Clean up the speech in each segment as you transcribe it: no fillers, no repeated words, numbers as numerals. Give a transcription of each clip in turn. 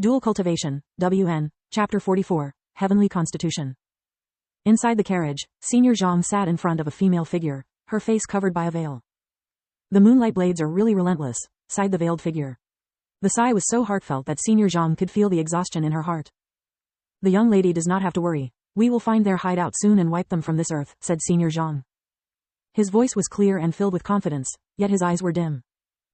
Dual Cultivation, WN, Chapter 44, Heavenly Constitution. Inside the carriage, Senior Zhang sat in front of a female figure, her face covered by a veil. The moonlight blades are really relentless, sighed the veiled figure. The sigh was so heartfelt that Senior Zhang could feel the exhaustion in her heart. The young lady does not have to worry. We will find their hideout soon and wipe them from this earth, said Senior Zhang. His voice was clear and filled with confidence, yet his eyes were dim.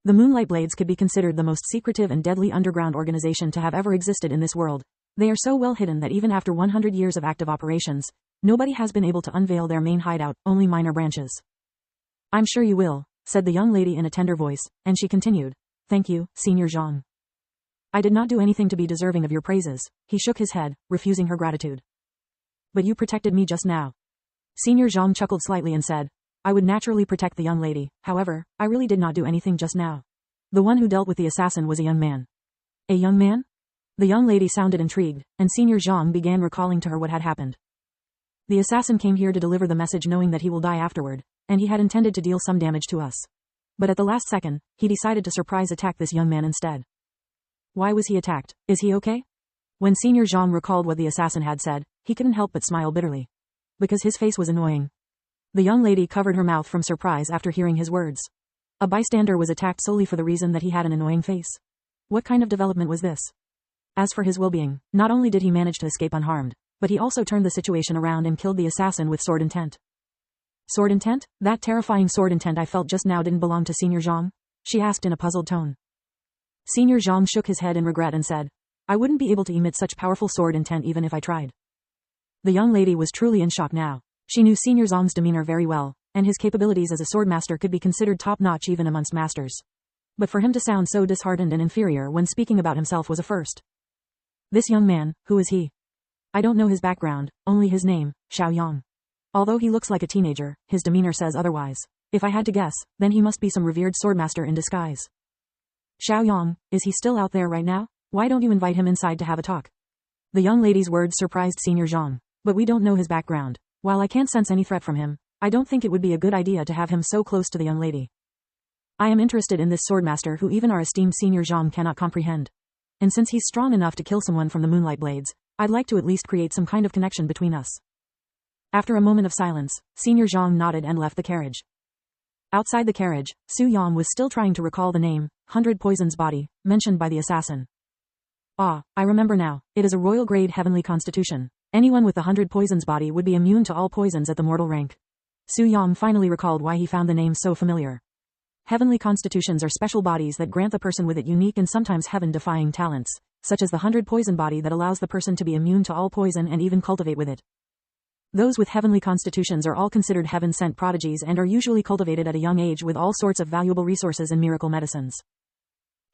The Moonlight Blades could be considered the most secretive and deadly underground organization to have ever existed in this world. They are so well hidden that even after 100 years of active operations, nobody has been able to unveil their main hideout, only minor branches. I'm sure you will, said the young lady in a tender voice, and she continued. Thank you, Senior Zhang. I did not do anything to be deserving of your praises. He shook his head, refusing her gratitude. But you protected me just now. Senior Zhang chuckled slightly and said, I would naturally protect the young lady, however, I really did not do anything just now. The one who dealt with the assassin was a young man. A young man? The young lady sounded intrigued, and Senior Zhang began recalling to her what had happened. The assassin came here to deliver the message knowing that he will die afterward, and he had intended to deal some damage to us. But at the last second, he decided to surprise attack this young man instead. Why was he attacked? Is he okay? When Senior Zhang recalled what the assassin had said, he couldn't help but smile bitterly. Because his face was annoying. The young lady covered her mouth from surprise after hearing his words. A bystander was attacked solely for the reason that he had an annoying face. What kind of development was this? As for his well-being, not only did he manage to escape unharmed, but he also turned the situation around and killed the assassin with sword intent. Sword intent? That terrifying sword intent I felt just now didn't belong to Senior Zhang? She asked in a puzzled tone. Senior Zhang shook his head in regret and said, I wouldn't be able to emit such powerful sword intent even if I tried. The young lady was truly in shock now. She knew Senior Zhang's demeanor very well, and his capabilities as a swordmaster could be considered top-notch even amongst masters. But for him to sound so disheartened and inferior when speaking about himself was a first. This young man, who is he? I don't know his background, only his name, Xiaoyang. Although he looks like a teenager, his demeanor says otherwise. If I had to guess, then he must be some revered swordmaster in disguise. Xiaoyang, is he still out there right now? Why don't you invite him inside to have a talk? The young lady's words surprised Senior Zhang. But we don't know his background. While I can't sense any threat from him, I don't think it would be a good idea to have him so close to the young lady. I am interested in this swordmaster who even our esteemed Senior Zhang cannot comprehend. And since he's strong enough to kill someone from the Moonlight Blades, I'd like to at least create some kind of connection between us. After a moment of silence, Senior Zhang nodded and left the carriage. Outside the carriage, Su Yang was still trying to recall the name, 100 Poison's Body, mentioned by the assassin. Ah, I remember now, it is a royal grade heavenly constitution. Anyone with 100 Poison's Body would be immune to all poisons at the mortal rank. Su Yang finally recalled why he found the name so familiar. Heavenly constitutions are special bodies that grant the person with it unique and sometimes heaven-defying talents, such as the 100 Poison Body that allows the person to be immune to all poison and even cultivate with it. Those with heavenly constitutions are all considered heaven-sent prodigies and are usually cultivated at a young age with all sorts of valuable resources and miracle medicines.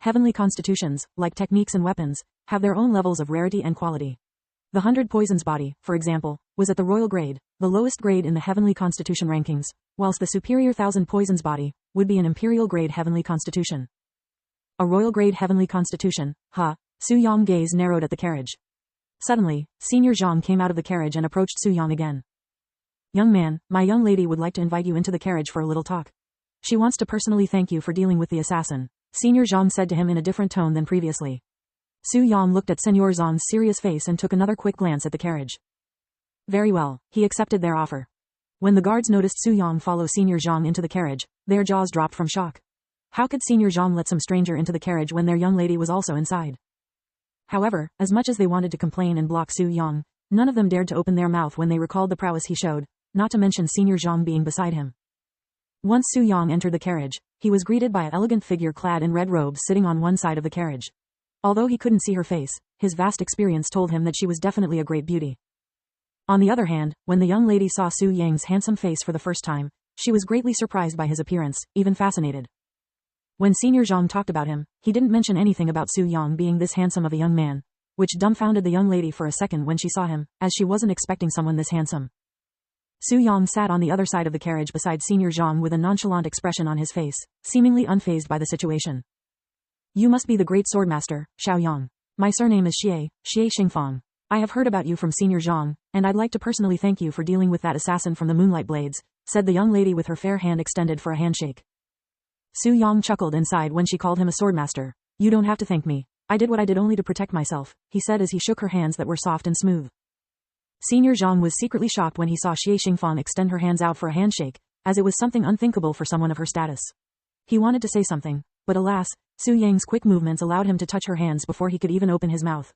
Heavenly constitutions, like techniques and weapons, have their own levels of rarity and quality. The 100 Poison's Body, for example, was at the royal grade, the lowest grade in the heavenly constitution rankings, whilst the superior 1000 Poison's Body would be an imperial grade heavenly constitution. A royal grade heavenly constitution, huh? Su Yang's gaze narrowed at the carriage. Suddenly, Senior Zhang came out of the carriage and approached Su Yang again. Young man, my young lady would like to invite you into the carriage for a little talk. She wants to personally thank you for dealing with the assassin, Senior Zhang said to him in a different tone than previously. Su Yang looked at Senior Zhang's serious face and took another quick glance at the carriage. Very well, he accepted their offer. When the guards noticed Su Yang follow Senior Zhang into the carriage, their jaws dropped from shock. How could Senior Zhang let some stranger into the carriage when their young lady was also inside? However, as much as they wanted to complain and block Su Yang, none of them dared to open their mouth when they recalled the prowess he showed, not to mention Senior Zhang being beside him. Once Su Yang entered the carriage, he was greeted by an elegant figure clad in red robes sitting on one side of the carriage. Although he couldn't see her face, his vast experience told him that she was definitely a great beauty. On the other hand, when the young lady saw Su Yang's handsome face for the first time, she was greatly surprised by his appearance, even fascinated. When Senior Zhang talked about him, he didn't mention anything about Su Yang being this handsome of a young man, which dumbfounded the young lady for a second when she saw him, as she wasn't expecting someone this handsome. Su Yang sat on the other side of the carriage beside Senior Zhang with a nonchalant expression on his face, seemingly unfazed by the situation. You must be the great swordmaster, Xiaoyang. My surname is Xie Xingfang. I have heard about you from Senior Zhang, and I'd like to personally thank you for dealing with that assassin from the Moonlight Blades, said the young lady with her fair hand extended for a handshake. Su Yang chuckled inside when she called him a swordmaster. You don't have to thank me. I did what I did only to protect myself, he said as he shook her hands that were soft and smooth. Senior Zhang was secretly shocked when he saw Xie Xingfang extend her hands out for a handshake, as it was something unthinkable for someone of her status. He wanted to say something, but alas, Su Yang's quick movements allowed him to touch her hands before he could even open his mouth.